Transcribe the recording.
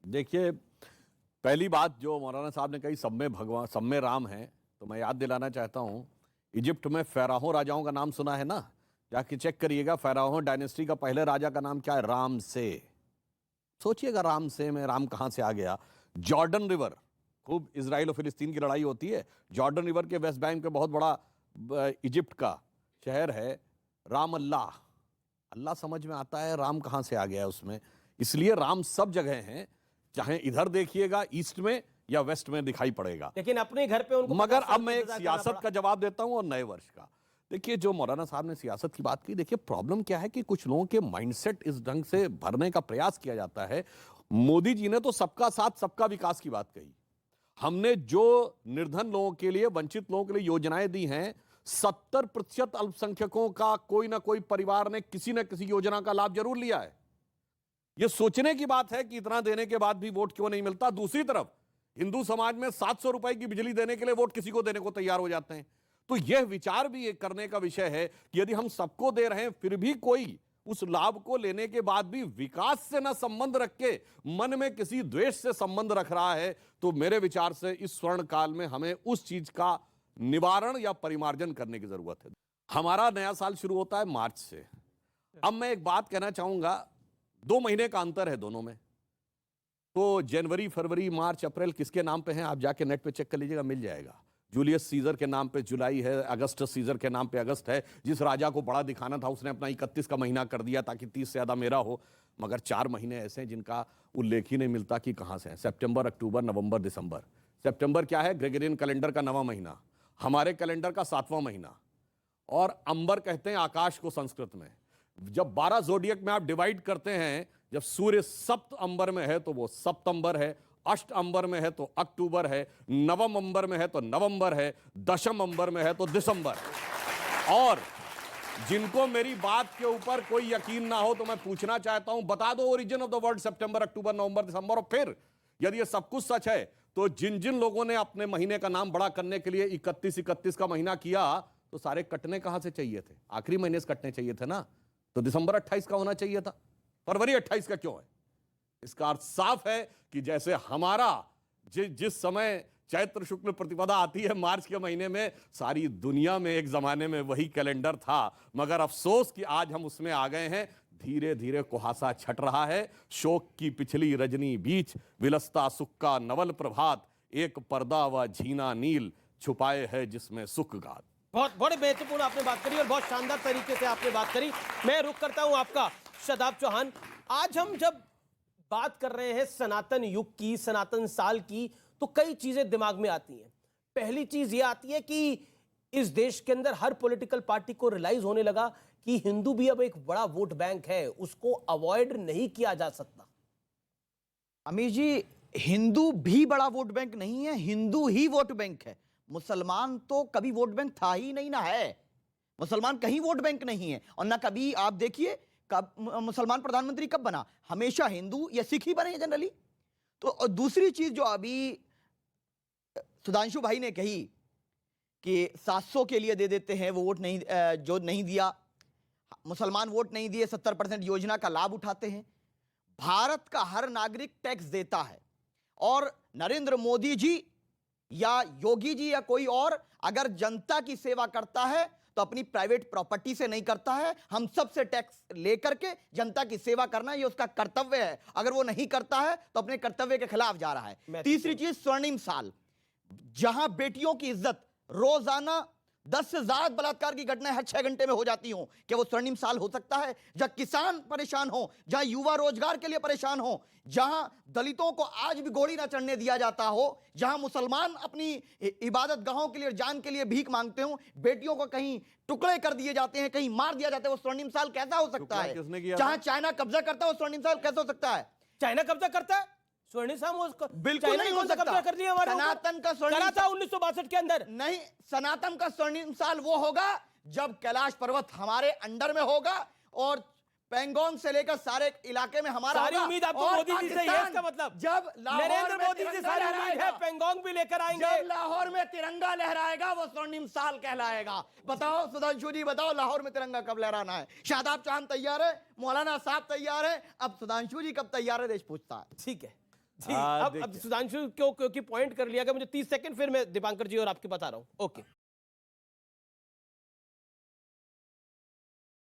देखिए, पहली बात जो मौलाना साहब ने कही, सब में भगवान, सब में राम है, तो मैं याद दिलाना चाहता हूं, इजिप्ट में फ़राओ राजाओं का नाम सुना है ना? जाके चेक करिएगा, फ़राओ डायनेस्टी का पहले राजा का नाम क्या है? राम से। सोचिएगा, राम से में राम कहां से आ गया? जॉर्डन रिवर, खूब इजराइल और फिलिस्तीन की लड़ाई होती है, जॉर्डन रिवर के वेस्ट बैंक पे बहुत बड़ा इजिप्ट का शहर है राम अल्लाह। अल्लाह समझ में आता है, राम कहां से आ गया है उसमें। इसलिए राम सब जगह हैं, चाहे इधर देखिएगा ईस्ट में या वेस्ट में दिखाई पड़ेगा, लेकिन अपने घर पे उनको। मगर अब मैं एक सियासत का जवाब देता हूं और नए वर्ष का। देखिए, जो मौलाना साहब ने सियासत की बात की, देखिए प्रॉब्लम क्या है कि कुछ लोगों के माइंडसेट इस ढंग से भरने का प्रयास किया जाता है। मोदी जी ने तो सबका साथ सबका विकास की बात कही। हमने जो निर्धन लोगों के लिए, वंचित लोगों के लिए योजनाएं दी हैं, 70% अल्पसंख्यकों का कोई ना कोई परिवार ने किसी न किसी योजना का लाभ जरूर लिया है। यह सोचने की बात है कि इतना देने के बाद भी वोट क्यों नहीं मिलता। दूसरी तरफ हिंदू समाज में 700 रुपए की बिजली देने के लिए वोट किसी को देने को तैयार हो जाते हैं। तो यह विचार भी एक करने का विषय है कि यदि हम सबको दे रहे हैं, फिर भी कोई उस लाभ को लेने के बाद भी विकास से न संबंध रख के मन में किसी द्वेष से संबंध रख रहा है, तो मेरे विचार से इस स्वर्ण काल में हमें उस चीज का निवारण या परिमार्जन करने की जरूरत है। हमारा नया साल शुरू होता है मार्च से। अब मैं एक बात कहना चाहूंगा, 2 महीने का अंतर है दोनों में। तो जनवरी, फरवरी, मार्च, अप्रैल किसके नाम पे हैं? आप जाके नेट पे चेक कर लीजिएगा, मिल जाएगा। जूलियस सीजर के नाम पे जुलाई है, अगस्टस सीजर के नाम पे अगस्त है। जिस राजा को बड़ा दिखाना था उसने अपना 31 का महीना कर दिया ताकि 30 से ज्यादा मेरा हो। मगर 4 महीने ऐसे हैं जिनका उल्लेख ही नहीं मिलता कि कहां से है। सितंबर, अक्टूबर, नवंबर, दिसंबर। सितंबर क्या है? ग्रेगोरियन कैलेंडर का 9वां महीना, हमारे कैलेंडर का 7वां महीना। और अंबर कहते हैं आकाश को संस्कृत में। जब 12 जोडियक में आप डिवाइड करते हैं, जब सूर्य सप्त अंबर में है तो वो सप्तंबर है, अष्ट अंबर में है तो अक्टूबर है, नवम अंबर में है तो नवंबर है, दशम अंबर में है तो दिसंबर। और जिनको मेरी बात के ऊपर कोई यकीन ना हो तो मैं पूछना चाहता हूं, बता दो ओरिजिन ऑफ द वर्ल्ड सितंबर, अक्टूबर, नवंबर, दिसंबर। और फिर यदि ये सब कुछ सच है तो जिन जिन लोगों ने अपने महीने का नाम बड़ा करने के लिए 31 का महीना किया, तो सारे कटने कहां से चाहिए थे? आखिरी महीने से कटने चाहिए थे ना। तो दिसंबर 28 का होना चाहिए था, फरवरी 28 का क्यों है? इसका अर्थ साफ है कि जैसे हमारा जिस समय चैत्र शुक्ल प्रतिपदा आती है मार्च के महीने में, सारी दुनिया में एक जमाने में वही कैलेंडर था। मगर अफसोस कि आज हम उसमें आ गए हैं। धीरे धीरे कुहासा छट रहा है। शोक की पिछली रजनी बीच विलसता सुख का नवल प्रभात, एक पर्दा व झीना नील छुपाए है जिसमें सुख गात। बहुत बड़े महत्वपूर्ण आपने बात करी और बहुत शानदार तरीके से आपने बात करी। मैं रुक करता हूं आपका शादाब चौहान। आज हम जब बात कर रहे हैं सनातन युग की, सनातन साल की, तो कई चीजें दिमाग में आती हैं। पहली चीज यह आती है कि इस देश के अंदर हर पॉलिटिकल पार्टी को रियलाइज होने लगा कि हिंदू भी अब एक बड़ा वोट बैंक है, उसको अवॉइड नहीं किया जा सकता। अमीर जी, हिंदू भी बड़ा वोट बैंक नहीं है, हिंदू ही वोट बैंक है। मुसलमान तो कभी वोट बैंक था ही नहीं ना है। मुसलमान कहीं वोट बैंक नहीं है। और ना कभी, आप देखिए कब मुसलमान प्रधानमंत्री कब बना? हमेशा हिंदू या सिख ही बने हैं जनरली। तो और दूसरी चीज जो अभी सुधांशु भाई ने कही कि 700 के लिए दे देते हैं वो वोट नहीं, जो नहीं दिया, मुसलमान वोट नहीं दिए, 70% योजना का लाभ उठाते हैं। भारत का हर नागरिक टैक्स देता है और नरेंद्र मोदी जी या योगी जी या कोई और अगर जनता की सेवा करता है तो अपनी प्राइवेट प्रॉपर्टी से नहीं करता है। हम सब से टैक्स लेकर के जनता की सेवा करना ये उसका कर्तव्य है। अगर वो नहीं करता है तो अपने कर्तव्य के खिलाफ जा रहा है। तीसरी चीज, स्वर्णिम साल, जहां बेटियों की इज्जत, रोजाना 10 से ज्यादा बलात्कार की घटनाएं हर 6 घंटे में हो जाती हों, क्या वो स्वर्णिम साल हो सकता है? जहां किसान परेशान हो, जहां युवा रोजगार के लिए परेशान हो, जहां दलितों को आज भी घोड़ी ना चढ़ने दिया जाता हो, जहां मुसलमान अपनी इबादत गाहों के लिए, जान के लिए भीख मांगते हो, बेटियों को कहीं टुकड़े कर दिए जाते हैं, कहीं मार दिया जाता है, वो स्वर्णिम साल कैसा हो सकता है? जहां चाइना कब्जा करता है वो स्वर्णिम साल कैसा हो सकता है? चाइना कब्जा करता है, स्वर्णिम साल बिल्कुल नहीं हो सकता। कब्जा कर लिया हमारे सनातन का स्वर्णिम करा था 1962 के अंदर। नहीं, सनातन का स्वर्णिम साल वो होगा जब कैलाश पर्वत हमारे अंडर में होगा और पेंगोंग से लेकर सारे इलाके में हमारा सारी उम्मीद आपको मोदी जी से है। इसका मतलब जब नरेंद्र मोदी जी सारी उम्मीद है पेंगोंग भी लेकर आएंगे। जब लाहौर में तिरंगा लहराएगा वो स्वर्णिम साल कहलाएगा। बताओ सुधांशु जी, बताओ लाहौर में तिरंगा कब लहराना है? शादाब चौहान तैयार है, मौलाना साहब तैयार है, अब सुधांशु जी कब तैयार है? देश पूछता है। ठीक है। जी अब सुधांशु क्योंकि पॉइंट कर लिया, मुझे 30 सेकंड, फिर मैं दीपांकर जी और आपके पास आ रहा हूं। ओके।